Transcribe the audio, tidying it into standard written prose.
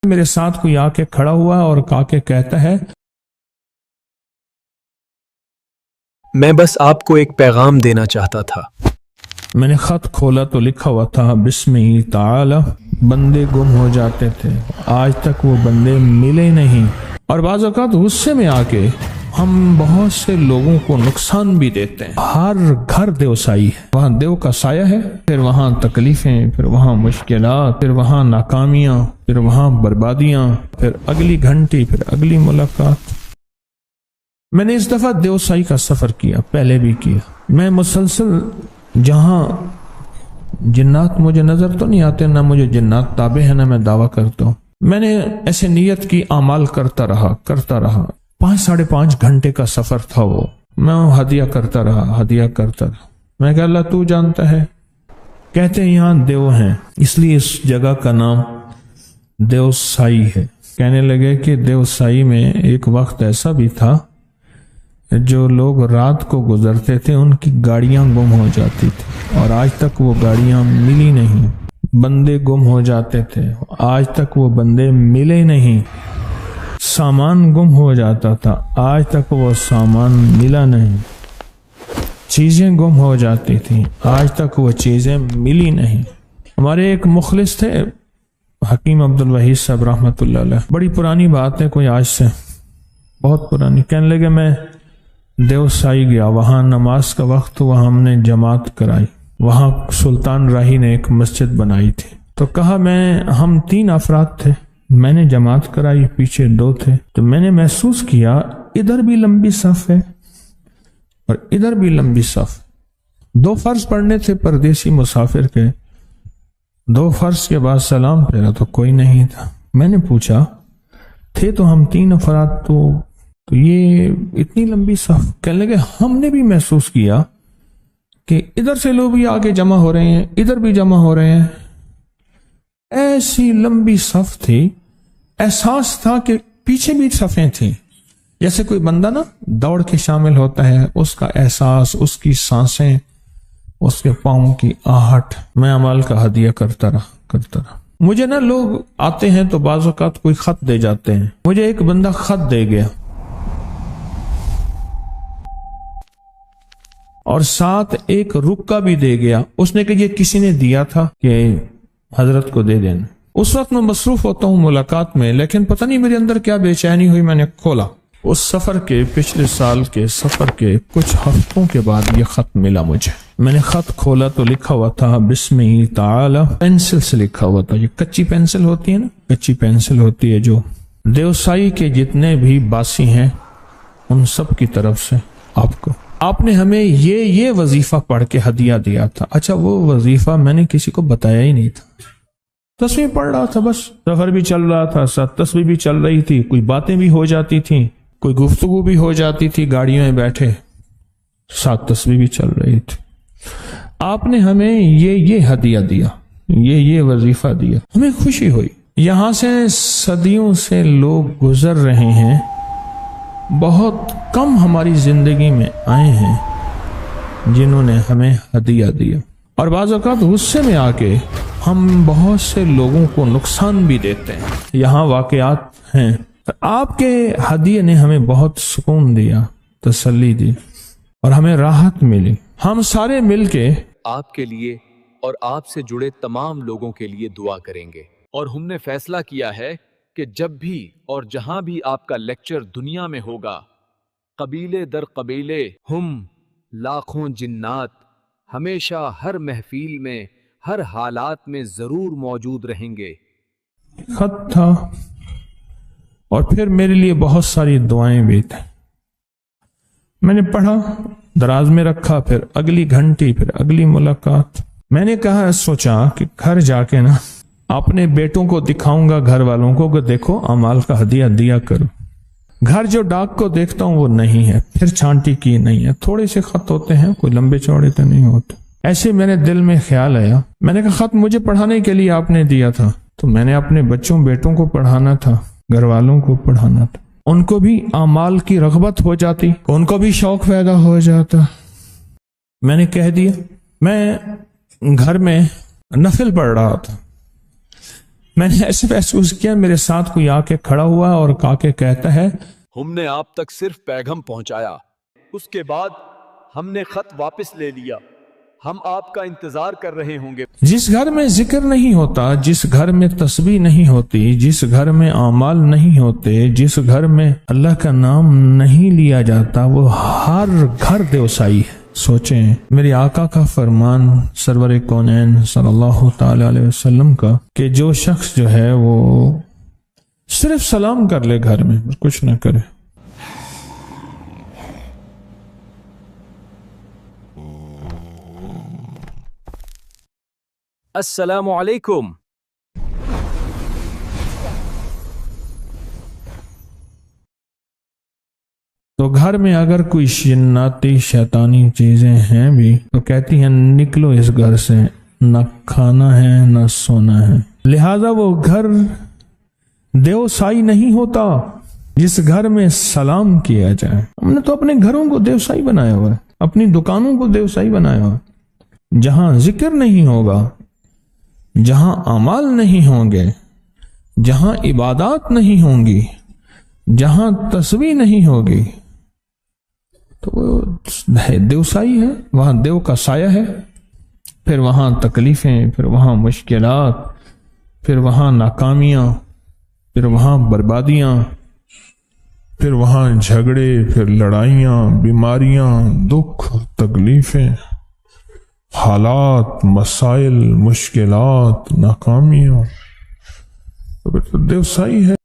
میرے ساتھ کوئی آ کے کھڑا ہوا اور آ کے کہتا ہے میں بس آپ کو ایک پیغام دینا چاہتا تھا۔ میں نے خط کھولا تو لکھا ہوا تھا بسم تعالی۔ بندے گم ہو جاتے تھے، آج تک وہ بندے ملے نہیں۔ اور بعض اوقات غصے میں آ کے ہم بہت سے لوگوں کو نقصان بھی دیتے ہیں۔ ہر گھر دیوسائی ہے، وہاں دیو کا سایہ ہے، پھر وہاں تکلیفیں، پھر وہاں مشکلات، پھر وہاں ناکامیاں، پھر وہاں بربادیاں، پھر اگلی گھنٹی، پھر اگلی ملاقات۔ میں نے اس دفعہ دیوسائی کا سفر کیا، پہلے بھی کیا۔ میں مسلسل جہاں جنات مجھے نظر تو نہیں آتے، نہ مجھے جنات تابع ہے، نہ میں دعویٰ کرتا ہوں، میں نے ایسے نیت کی اعمال کرتا رہا 5-5.5 گھنٹے کا سفر تھا وہ۔ میں ہدیہ کرتا رہا۔ میں کہ اللہ تو جانتا ہے، کہتے ہیں یہاں دیو ہیں، اس لیے اس جگہ کا نام دیوسائی ہے۔ کہنے لگے کہ دیوسائی میں ایک وقت ایسا بھی تھا جو لوگ رات کو گزرتے تھے ان کی گاڑیاں گم ہو جاتی تھی، اور آج تک وہ گاڑیاں ملی نہیں۔ بندے گم ہو جاتے تھے، آج تک وہ بندے ملے نہیں۔ سامان گم ہو جاتا تھا، آج تک وہ سامان ملا نہیں۔ چیزیں گم ہو جاتی تھیں، آج تک وہ چیزیں ملی نہیں۔ ہمارے ایک مخلص تھے حکیم عبدالوحید صاحب رحمۃ اللہ علیہ، بڑی پرانی بات ہے، کوئی آج سے بہت پرانی۔ کہنے لگے میں دیوسائی گیا، وہاں نماز کا وقت ہوا، ہم نے جماعت کرائی۔ وہاں سلطان راہی نے ایک مسجد بنائی تھی، تو کہا ہم 3 افراد تھے، میں نے جماعت کرائی، پیچھے 2 تھے، تو میں نے محسوس کیا ادھر بھی لمبی صف ہے اور ادھر بھی لمبی صف۔ 2 فرض پڑھنے تھے پردیسی مسافر کے، 2 فرض کے بعد سلام پھیرا تو کوئی نہیں تھا۔ میں نے پوچھا تھے تو ہم 3 افراد، تو یہ اتنی لمبی صف؟ کہنے لگے ہم نے بھی محسوس کیا کہ ادھر سے لوگ بھی آگے جمع ہو رہے ہیں، ادھر بھی جمع ہو رہے ہیں، ایسی لمبی صف تھی۔ احساس تھا کہ پیچھے بھی صفیں تھیں، جیسے کوئی بندہ نا دوڑ کے شامل ہوتا ہے، اس کا احساس، اس کی سانسیں، اس کے پاؤں کی آہٹ۔ میں اعمال کا ہدیہ کرتا رہا۔ مجھے نا لوگ آتے ہیں تو بعض اوقات کوئی خط دے جاتے ہیں، مجھے ایک بندہ خط دے گیا اور ساتھ ایک رکا بھی دے گیا۔ اس نے کہ یہ کسی نے دیا تھا کہ حضرت کو دے دینا۔ اس وقت میں مصروف ہوتا ہوں ملاقات میں، لیکن پتہ نہیں میرے اندر کیا بے چینی ہوئی، میں نے کھولا۔ اس سفر کے پچھلے سال کے سفر کے کچھ ہفتوں کے بعد یہ خط ملا مجھے۔ میں نے خط کھولا تو لکھا ہوا تھا بسم تعالی، پینسل سے لکھا ہوا تھا۔ یہ کچی پینسل ہوتی ہے نا، کچی پینسل ہوتی ہے جو دیوسائی کے جتنے بھی باسی ہیں ان سب کی طرف سے آپ نے ہمیں یہ وظیفہ پڑھ کے ہدیہ دیا تھا۔ اچھا، وہ وظیفہ میں نے کسی کو بتایا ہی نہیں تھا، تصویر پڑھ رہا تھا، بس سفر بھی چل رہا تھا، ساتھ تصویر بھی چل رہی تھی، کوئی باتیں بھی ہو جاتی تھیں، کوئی گفتگو بھی ہو جاتی تھی، گاڑیوں میں بیٹھے ساتھ تصویر بھی چل رہی تھی۔ آپ نے ہمیں یہ ہدیہ دیا، یہ وظیفہ دیا، ہمیں خوشی ہوئی۔ یہاں سے صدیوں سے لوگ گزر رہے ہیں، بہت کم ہماری زندگی میں آئے ہیں جنہوں نے ہمیں ہدیہ دیا۔ اور بعض اوقات غصے میں آ کے ہم بہت سے لوگوں کو نقصان بھی دیتے ہیں۔ یہاں واقعات ہیں، آپ کے ہدیے نے ہمیں بہت سکون دیا، تسلی دی، اور ہمیں راحت ملی۔ ہم سارے مل کے آپ کے لیے اور آپ سے جڑے تمام لوگوں کے لیے دعا کریں گے، اور ہم نے فیصلہ کیا ہے کہ جب بھی اور جہاں بھی آپ کا لیکچر دنیا میں ہوگا، قبیلے در قبیلے ہم لاکھوں جنات ہمیشہ ہر محفل میں، ہر حالات میں ضرور موجود رہیں گے۔ خط تھا، اور پھر میرے لیے بہت ساری دعائیں بھی تھیں۔ میں نے پڑھا، دراز میں رکھا، پھر اگلی گھنٹی، پھر اگلی ملاقات۔ میں نے سوچا کہ گھر جا کے نا اپنے بیٹوں کو دکھاؤں گا، گھر والوں کو، کہ دیکھو اعمال کا ہدیہ دیا کرو۔ گھر جو ڈاک کو دیکھتا ہوں وہ نہیں ہے، پھر چھانٹی کی نہیں ہے، تھوڑے سے خط ہوتے ہیں، کوئی لمبے چوڑے تو نہیں ہوتے۔ ایسے میرے دل میں خیال آیا، میں نے کہا خط مجھے پڑھانے کے لیے آپ نے دیا تھا، تو میں نے اپنے بیٹوں کو پڑھانا تھا، گھر والوں کو پڑھانا تھا، ان کو بھی اعمال کی رغبت ہو جاتی، ان کو بھی شوق پیدا ہو جاتا۔ میں نے کہہ دیا۔ میں گھر میں نفل پڑھ رہا تھا، میں نے ایسے محسوس کیا میرے ساتھ کوئی آ کے کھڑا ہوا اور آ کے کہتا ہے ہم نے آپ تک صرف پیغام پہنچایا، اس کے بعد ہم نے خط واپس لے لیا، ہم آپ کا انتظار کر رہے ہوں گے۔ جس گھر میں ذکر نہیں ہوتا، جس گھر میں تسبیح نہیں ہوتی، جس گھر میں اعمال نہیں ہوتے، جس گھر میں اللہ کا نام نہیں لیا جاتا، وہ ہر گھر دیوسائی ہے۔ سوچیں میرے آقا کا فرمان سرور کونین صلی اللہ تعالی علیہ وسلم کا کہ جو شخص جو ہے وہ صرف سلام کر لے گھر میں، کچھ نہ کرے۔ السلام علیکم۔ تو گھر میں اگر کوئی جناتی شیطانی چیزیں ہیں بھی تو کہتی ہیں نکلو اس گھر سے، نہ کھانا ہے نہ سونا ہے۔ لہذا وہ گھر دیوسائی نہیں ہوتا جس گھر میں سلام کیا جائے۔ ہم نے تو اپنے گھروں کو دیوسائی بنایا ہوا ہے، اپنی دکانوں کو دیوسائی بنایا ہوا ہے۔ جہاں ذکر نہیں ہوگا، جہاں اعمال نہیں ہوں گے، جہاں عبادات نہیں ہوں گی، جہاں تسبیح نہیں ہوگی، تو وہ دیوسائی ہے، وہاں دیو کا سایہ ہے۔ پھر وہاں تکلیفیں، پھر وہاں مشکلات، پھر وہاں ناکامیاں، پھر وہاں بربادیاں، پھر وہاں جھگڑے، پھر لڑائیاں، بیماریاں، دکھ، تکلیفیں، حالات، مسائل، مشکلات، ناکامیاں، تو دیوسائی ہے۔